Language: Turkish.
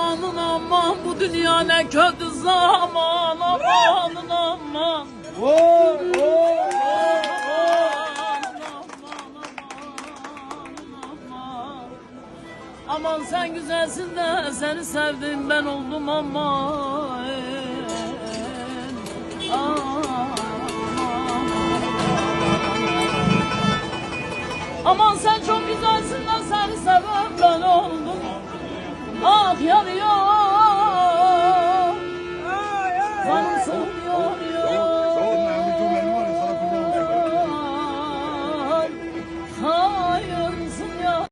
amanın aman, bu dünya ne kötü zaman, amanın aman. Aman sen güzelsin de seni sevdim ben oldum aman.